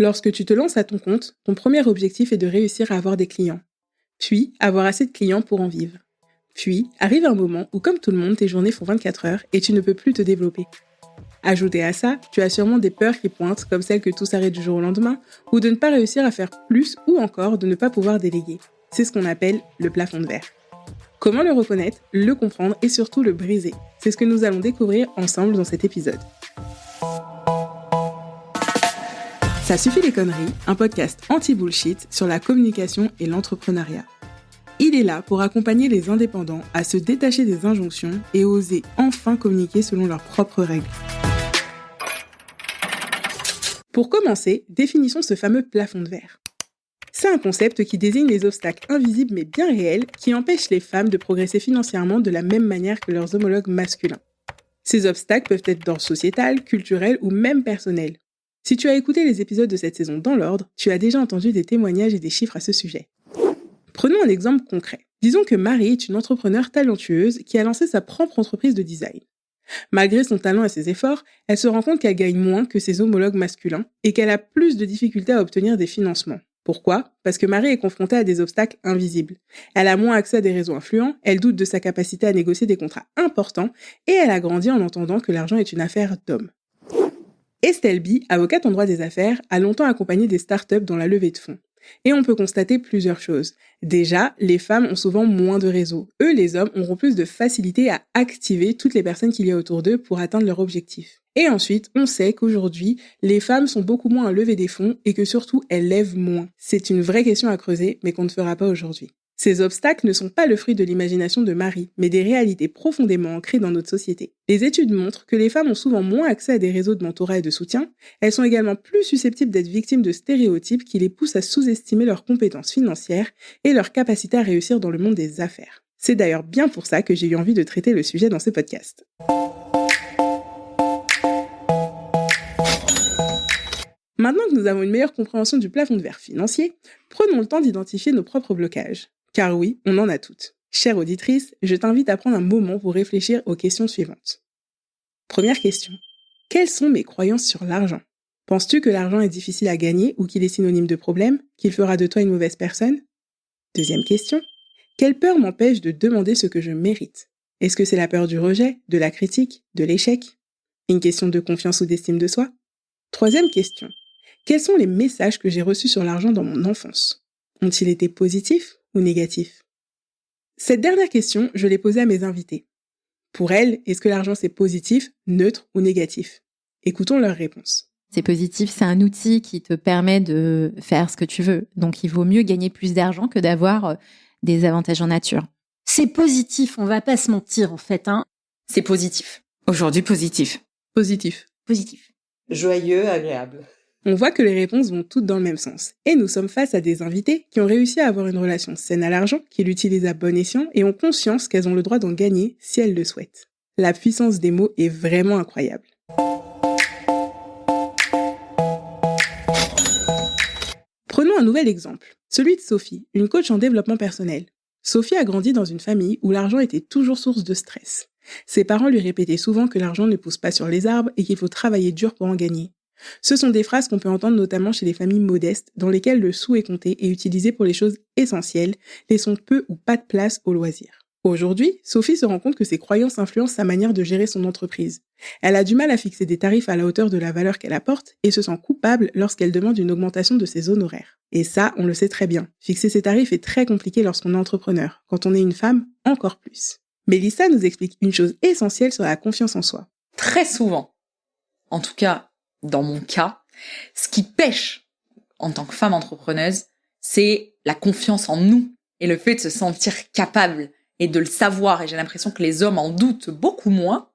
Lorsque tu te lances à ton compte, ton premier objectif est de réussir à avoir des clients. Puis, avoir assez de clients pour en vivre. Puis, arrive un moment où, comme tout le monde, tes journées font 24 heures et tu ne peux plus te développer. Ajouté à ça, tu as sûrement des peurs qui pointent, comme celle que tout s'arrête du jour au lendemain, ou de ne pas réussir à faire plus, ou encore de ne pas pouvoir déléguer. C'est ce qu'on appelle le plafond de verre. Comment le reconnaître, le comprendre et surtout le briser? C'est ce que nous allons découvrir ensemble dans cet épisode. Ça suffit les conneries, un podcast anti-bullshit sur la communication et l'entrepreneuriat. Il est là pour accompagner les indépendants à se détacher des injonctions et oser enfin communiquer selon leurs propres règles. Pour commencer, définissons ce fameux plafond de verre. C'est un concept qui désigne les obstacles invisibles mais bien réels qui empêchent les femmes de progresser financièrement de la même manière que leurs homologues masculins. Ces obstacles peuvent être d'ordre sociétal, culturel ou même personnel. Si tu as écouté les épisodes de cette saison dans l'ordre, tu as déjà entendu des témoignages et des chiffres à ce sujet. Prenons un exemple concret. Disons que Marie est une entrepreneure talentueuse qui a lancé sa propre entreprise de design. Malgré son talent et ses efforts, elle se rend compte qu'elle gagne moins que ses homologues masculins et qu'elle a plus de difficultés à obtenir des financements. Pourquoi ? Parce que Marie est confrontée à des obstacles invisibles. Elle a moins accès à des réseaux influents, elle doute de sa capacité à négocier des contrats importants et elle a grandi en entendant que l'argent est une affaire d'hommes. Estelle B, avocate en droit des affaires, a longtemps accompagné des startups dans la levée de fonds. Et on peut constater plusieurs choses. Déjà, les femmes ont souvent moins de réseaux. Eux, les hommes, auront plus de facilité à activer toutes les personnes qu'il y a autour d'eux pour atteindre leur objectif. Et ensuite, on sait qu'aujourd'hui, les femmes sont beaucoup moins à lever des fonds et que surtout, elles lèvent moins. C'est une vraie question à creuser, mais qu'on ne fera pas aujourd'hui. Ces obstacles ne sont pas le fruit de l'imagination de Marie, mais des réalités profondément ancrées dans notre société. Les études montrent que les femmes ont souvent moins accès à des réseaux de mentorat et de soutien. Elles sont également plus susceptibles d'être victimes de stéréotypes qui les poussent à sous-estimer leurs compétences financières et leur capacité à réussir dans le monde des affaires. C'est d'ailleurs bien pour ça que j'ai eu envie de traiter le sujet dans ce podcast. Maintenant que nous avons une meilleure compréhension du plafond de verre financier, prenons le temps d'identifier nos propres blocages. Car oui, on en a toutes. Chère auditrice, je t'invite à prendre un moment pour réfléchir aux questions suivantes. Première question. Quelles sont mes croyances sur l'argent ? Penses-tu que l'argent est difficile à gagner ou qu'il est synonyme de problème, qu'il fera de toi une mauvaise personne ? Deuxième question. Quelle peur m'empêche de demander ce que je mérite ? Est-ce que c'est la peur du rejet, de la critique, de l'échec ? Une question de confiance ou d'estime de soi ? Troisième question. Quels sont les messages que j'ai reçus sur l'argent dans mon enfance ? Ont-ils été positifs ou négatifs ? Cette dernière question, je l'ai posée à mes invités. Pour elles, est-ce que l'argent c'est positif, neutre ou négatif ? Écoutons leurs réponses. C'est positif, c'est un outil qui te permet de faire ce que tu veux. Donc il vaut mieux gagner plus d'argent que d'avoir des avantages en nature. C'est positif, on va pas se mentir en fait. C'est positif. Aujourd'hui, positif. Positif. Positif. Joyeux, agréable. On voit que les réponses vont toutes dans le même sens. Et nous sommes face à des invités qui ont réussi à avoir une relation saine à l'argent, qui l'utilisent à bon escient et ont conscience qu'elles ont le droit d'en gagner si elles le souhaitent. La puissance des mots est vraiment incroyable. Prenons un nouvel exemple, celui de Sophie, une coach en développement personnel. Sophie a grandi dans une famille où l'argent était toujours source de stress. Ses parents lui répétaient souvent que l'argent ne pousse pas sur les arbres et qu'il faut travailler dur pour en gagner. Ce sont des phrases qu'on peut entendre notamment chez les familles modestes, dans lesquelles le sou est compté et utilisé pour les choses essentielles, laissant peu ou pas de place aux loisirs. Aujourd'hui, Sophie se rend compte que ses croyances influencent sa manière de gérer son entreprise. Elle a du mal à fixer des tarifs à la hauteur de la valeur qu'elle apporte et se sent coupable lorsqu'elle demande une augmentation de ses honoraires. Et ça, on le sait très bien. Fixer ses tarifs est très compliqué lorsqu'on est entrepreneur. Quand on est une femme, encore plus. Mélissa nous explique une chose essentielle sur la confiance en soi. Très souvent, en tout cas dans mon cas, ce qui pêche en tant que femme entrepreneuse, c'est la confiance en nous et le fait de se sentir capable et de le savoir. Et j'ai l'impression que les hommes en doutent beaucoup moins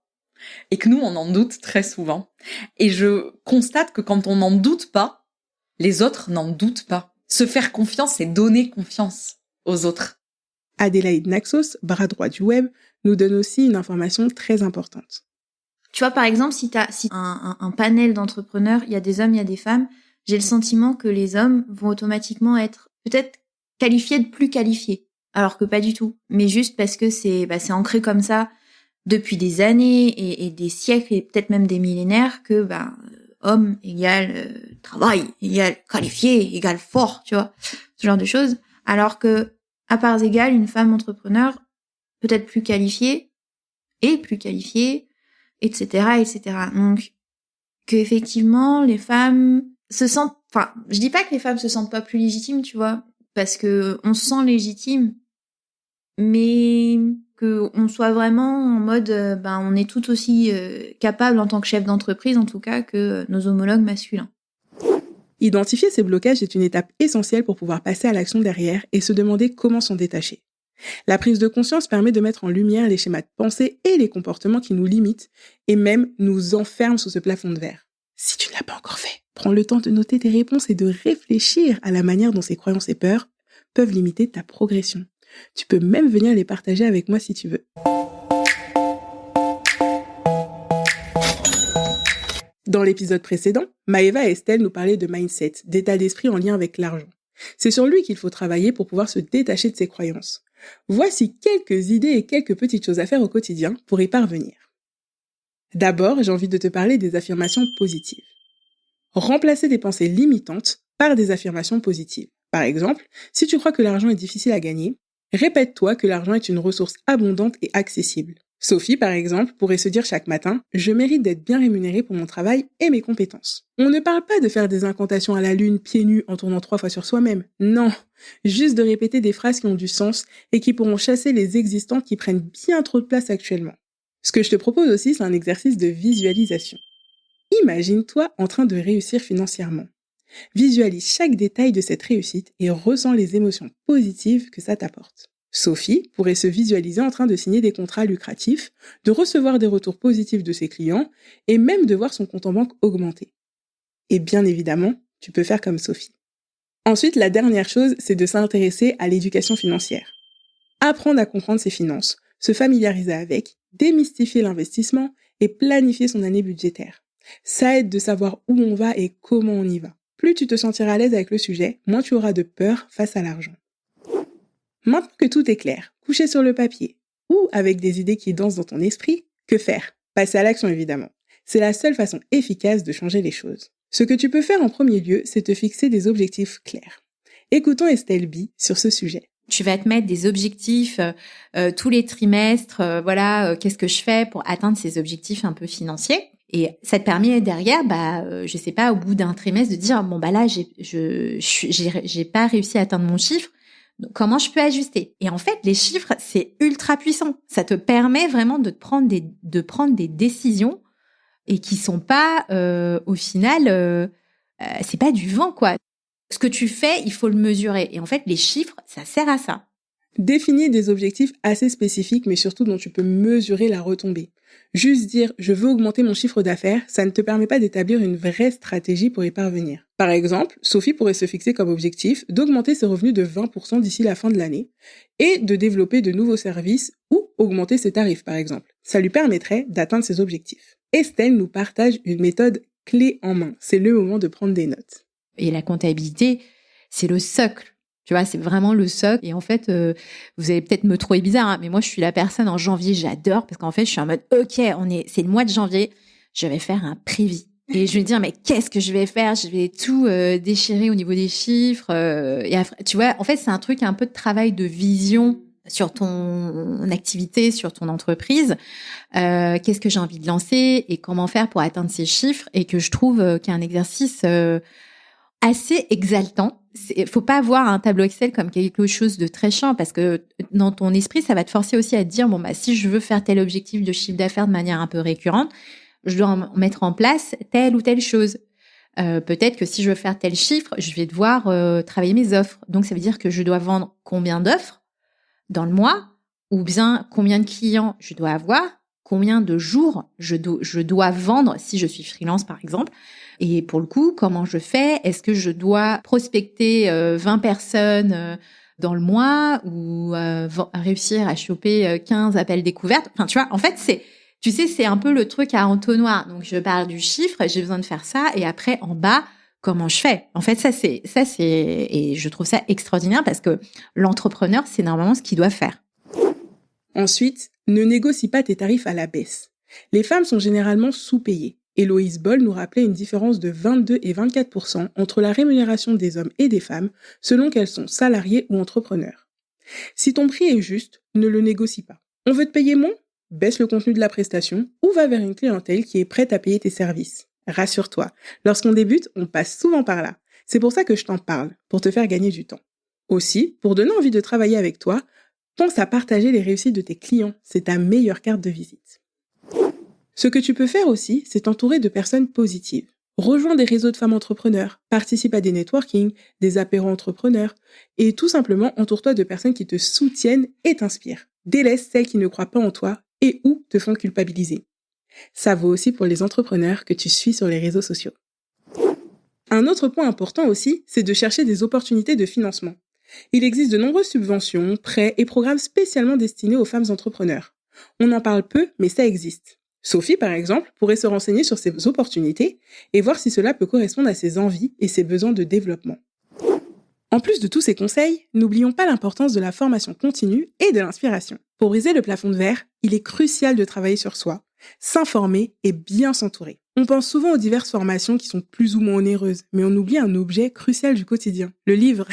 et que nous, on en doute très souvent. Et je constate que quand on n'en doute pas, les autres n'en doutent pas. Se faire confiance, c'est donner confiance aux autres. Adélaïde Naxos, bras droit du web, nous donne aussi une information très importante. Tu vois, par exemple, si un panel d'entrepreneurs, il y a des hommes, il y a des femmes, j'ai le sentiment que les hommes vont automatiquement être peut-être qualifiés de plus qualifiés, alors que pas du tout. Mais juste parce que c'est ancré comme ça depuis des années et des siècles et peut-être même des millénaires que homme égale travail, égale qualifié, égale fort, tu vois, ce genre de choses. Alors que, à parts égales, une femme entrepreneur, peut-être plus qualifiée, etc., etc. Donc, qu'effectivement, les femmes se sentent, enfin, je dis pas que les femmes se sentent pas plus légitimes, tu vois, parce que on se sent légitime, mais que on soit vraiment en mode, on est tout aussi capable en tant que chef d'entreprise, en tout cas, que nos homologues masculins. Identifier ces blocages est une étape essentielle pour pouvoir passer à l'action derrière et se demander comment s'en détacher. La prise de conscience permet de mettre en lumière les schémas de pensée et les comportements qui nous limitent et même nous enferment sous ce plafond de verre. Si tu ne l'as pas encore fait, prends le temps de noter tes réponses et de réfléchir à la manière dont ces croyances et peurs peuvent limiter ta progression. Tu peux même venir les partager avec moi si tu veux. Dans l'épisode précédent, Maëva et Estelle nous parlaient de mindset, d'état d'esprit en lien avec l'argent. C'est sur lui qu'il faut travailler pour pouvoir se détacher de ses croyances. Voici quelques idées et quelques petites choses à faire au quotidien pour y parvenir. D'abord, j'ai envie de te parler des affirmations positives. Remplacer des pensées limitantes par des affirmations positives. Par exemple, si tu crois que l'argent est difficile à gagner, répète-toi que l'argent est une ressource abondante et accessible. Sophie, par exemple, pourrait se dire chaque matin « Je mérite d'être bien rémunérée pour mon travail et mes compétences ». On ne parle pas de faire des incantations à la lune pieds nus en tournant 3 fois sur soi-même. Non, juste de répéter des phrases qui ont du sens et qui pourront chasser les existants qui prennent bien trop de place actuellement. Ce que je te propose aussi, c'est un exercice de visualisation. Imagine-toi en train de réussir financièrement. Visualise chaque détail de cette réussite et ressens les émotions positives que ça t'apporte. Sophie pourrait se visualiser en train de signer des contrats lucratifs, de recevoir des retours positifs de ses clients et même de voir son compte en banque augmenter. Et bien évidemment, tu peux faire comme Sophie. Ensuite, la dernière chose, c'est de s'intéresser à l'éducation financière. Apprendre à comprendre ses finances, se familiariser avec, démystifier l'investissement et planifier son année budgétaire. Ça aide de savoir où on va et comment on y va. Plus tu te sentiras à l'aise avec le sujet, moins tu auras de peur face à l'argent. Maintenant que tout est clair, couché sur le papier, ou avec des idées qui dansent dans ton esprit, que faire ? Passer à l'action évidemment. C'est la seule façon efficace de changer les choses. Ce que tu peux faire en premier lieu, c'est te fixer des objectifs clairs. Écoutons Estelle B sur ce sujet. Tu vas te mettre des objectifs tous les trimestres, qu'est-ce que je fais pour atteindre ces objectifs un peu financiers. Et ça te permet derrière, je sais pas, au bout d'un trimestre de dire là j'ai pas réussi à atteindre mon chiffre. Donc, comment je peux ajuster ? Et en fait, les chiffres, c'est ultra puissant. Ça te permet vraiment de prendre des décisions et qui sont pas, au final, c'est pas du vent, quoi. Ce que tu fais, il faut le mesurer. Et en fait, les chiffres, ça sert à ça. Définis des objectifs assez spécifiques, mais surtout dont tu peux mesurer la retombée. Juste dire « je veux augmenter mon chiffre d'affaires », ça ne te permet pas d'établir une vraie stratégie pour y parvenir. Par exemple, Sophie pourrait se fixer comme objectif d'augmenter ses revenus de 20% d'ici la fin de l'année et de développer de nouveaux services ou augmenter ses tarifs, par exemple. Ça lui permettrait d'atteindre ses objectifs. Estelle nous partage une méthode clé en main. C'est le moment de prendre des notes. Et la comptabilité, c'est le socle. Tu vois, c'est vraiment le socle. Et en fait, vous allez peut-être me trouver bizarre, mais moi, je suis la personne en janvier, j'adore, parce qu'en fait, je suis en mode, OK, c'est le mois de janvier, je vais faire un prévis. Et je vais me dire, mais qu'est-ce que je vais faire ? Je vais tout déchirer au niveau des chiffres. Et après, tu vois, en fait, c'est un truc un peu de travail de vision sur ton activité, sur ton entreprise. Qu'est-ce que j'ai envie de lancer et comment faire pour atteindre ces chiffres ? Et que je trouve qu'il y a un exercice assez exaltant. Faut pas voir un tableau Excel comme quelque chose de très chiant parce que dans ton esprit, ça va te forcer aussi à te dire, si je veux faire tel objectif de chiffre d'affaires de manière un peu récurrente, je dois mettre en place telle ou telle chose. Peut-être que si je veux faire tel chiffre, je vais devoir travailler mes offres. Donc, ça veut dire que je dois vendre combien d'offres dans le mois ou bien combien de clients je dois avoir, combien de jours je dois vendre si je suis freelance, par exemple. Et pour le coup, comment je fais ? Est-ce que je dois prospecter 20 personnes dans le mois ou réussir à choper 15 appels découvertes ? Enfin, tu vois, en fait, c'est un peu le truc à entonnoir. Donc, je parle du chiffre, j'ai besoin de faire ça. Et après, en bas, comment je fais ? En fait, ça c'est, et je trouve ça extraordinaire parce que l'entrepreneur, c'est normalement ce qu'il doit faire. Ensuite, ne négocie pas tes tarifs à la baisse. Les femmes sont généralement sous-payées. Héloïse Boll nous rappelait une différence de 22 et 24% entre la rémunération des hommes et des femmes selon qu'elles sont salariées ou entrepreneurs. Si ton prix est juste, ne le négocie pas. On veut te payer moins ? Baisse le contenu de la prestation ou va vers une clientèle qui est prête à payer tes services. Rassure-toi, lorsqu'on débute, on passe souvent par là. C'est pour ça que je t'en parle, pour te faire gagner du temps. Aussi, pour donner envie de travailler avec toi, pense à partager les réussites de tes clients, c'est ta meilleure carte de visite. Ce que tu peux faire aussi, c'est t'entourer de personnes positives. Rejoins des réseaux de femmes entrepreneurs, participe à des networking, des apéros entrepreneurs, et tout simplement entoure-toi de personnes qui te soutiennent et t'inspirent. Délaisse celles qui ne croient pas en toi et ou te font culpabiliser. Ça vaut aussi pour les entrepreneurs que tu suis sur les réseaux sociaux. Un autre point important aussi, c'est de chercher des opportunités de financement. Il existe de nombreuses subventions, prêts et programmes spécialement destinés aux femmes entrepreneurs. On en parle peu, mais ça existe. Sophie, par exemple, pourrait se renseigner sur ces opportunités et voir si cela peut correspondre à ses envies et ses besoins de développement. En plus de tous ces conseils, n'oublions pas l'importance de la formation continue et de l'inspiration. Pour briser le plafond de verre, il est crucial de travailler sur soi, s'informer et bien s'entourer. On pense souvent aux diverses formations qui sont plus ou moins onéreuses, mais on oublie un objet crucial du quotidien, le livre.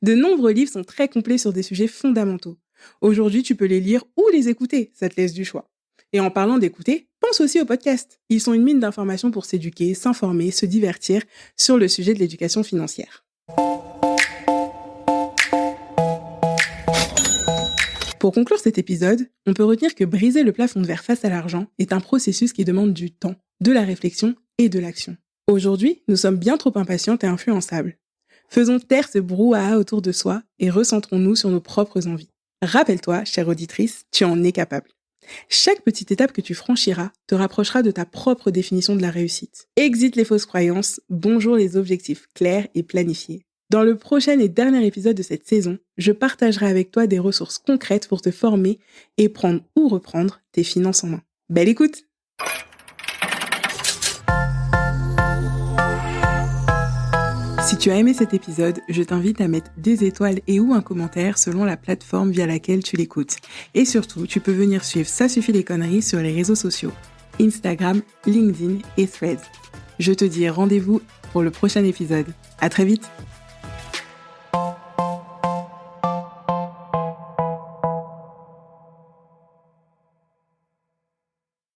De nombreux livres sont très complets sur des sujets fondamentaux. Aujourd'hui, tu peux les lire ou les écouter, ça te laisse du choix. Et en parlant d'écouter, pense aussi aux podcasts. Ils sont une mine d'informations pour s'éduquer, s'informer, se divertir sur le sujet de l'éducation financière. Pour conclure cet épisode, on peut retenir que briser le plafond de verre face à l'argent est un processus qui demande du temps, de la réflexion et de l'action. Aujourd'hui, nous sommes bien trop impatientes et influençables. Faisons taire ce brouhaha autour de soi et recentrons-nous sur nos propres envies. Rappelle-toi, chère auditrice, tu en es capable. Chaque petite étape que tu franchiras te rapprochera de ta propre définition de la réussite. Exit les fausses croyances, bonjour les objectifs clairs et planifiés. Dans le prochain et dernier épisode de cette saison, je partagerai avec toi des ressources concrètes pour te former et prendre ou reprendre tes finances en main. Belle écoute! Si tu as aimé cet épisode, je t'invite à mettre des étoiles et ou un commentaire selon la plateforme via laquelle tu l'écoutes. Et surtout, tu peux venir suivre Ça suffit les conneries sur les réseaux sociaux, Instagram, LinkedIn et Threads. Je te dis rendez-vous pour le prochain épisode. À très vite!